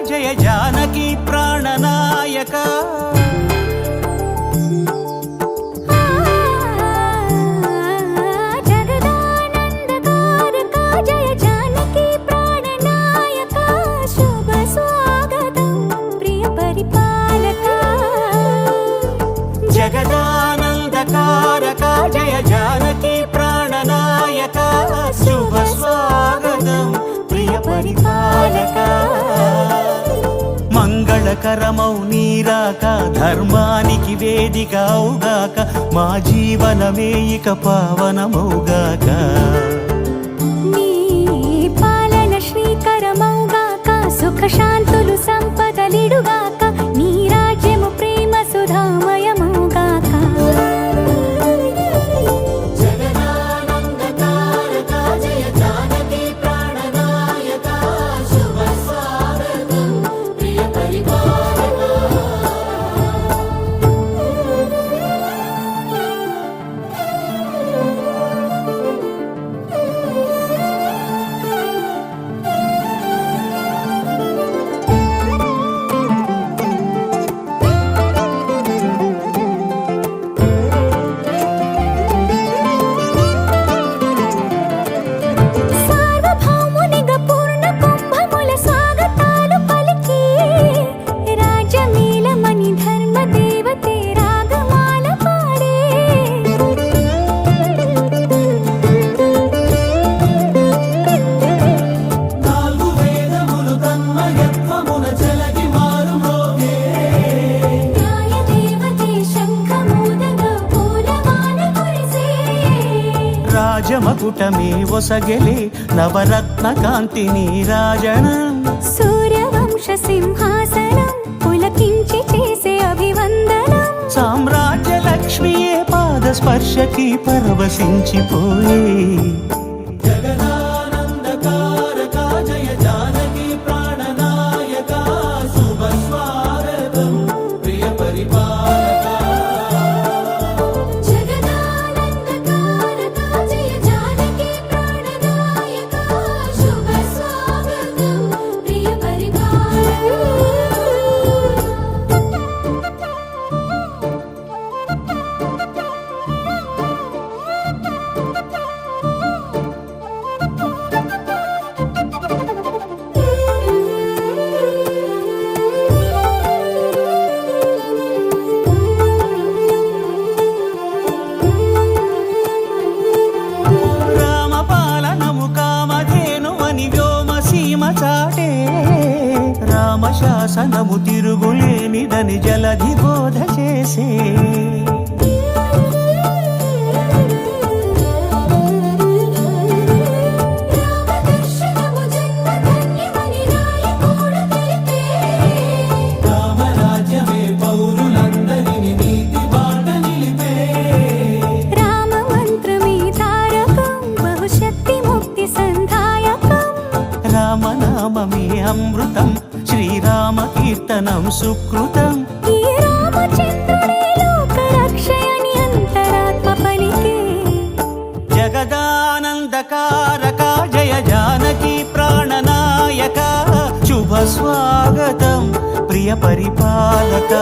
జయ జానకి ప్రాణనాయక జగదానందకారక జయ జానకి ప్రాణనాయక శుభ స్వాగతం ప్రియ పరిపాలక జగదానందకారక జయ జానకి ప్రాణనాయక శుభ స్వాగతం ప్రియ పరిపాలక మంగళకరమౌ నీరాక ధర్మానికి వేదిక అవుగాక మా జీవనమే ఇక పావనమౌగాక నీ పాలన శ్రీకరమౌగాక సుఖ శాంతులు సంపదలిడుగాక నీ రాజ్యము ప్రేమ సుధామయమౌగాక రాజమకుటమే ఒసగెలే నవరత్న కాంతి నీరాజనం సూర్యవంశ సింహాసనం పులకించి చేసే అభివందనం సామ్రాజ్య లక్ష్మియే పాద స్పర్శకి పరవశించిపోయే జగదానందకారక జయ జానకి ప్రాణనాయక శుభ స్వాగతం ప్రియ పరిపాలక రామశాసనము తిరుగులేనిదని జలధి బోధ చేసే రామరాజ్యమే పౌరులందరిని నీతి బాట నిలిపే రామ మంత్రమే తారకం బహుశక్తి ముక్తి సంధాయకం రామనామమే అమృతం శ్రీరామ కీర్తనం సుకృతం ఈ రామచంద్రుడే లోక రక్షయని అంతరాత్మ పలికే జగదానందకారక జయ జానకి ప్రాణనాయక శుభ స్వాగతం ప్రియ పరిపాలక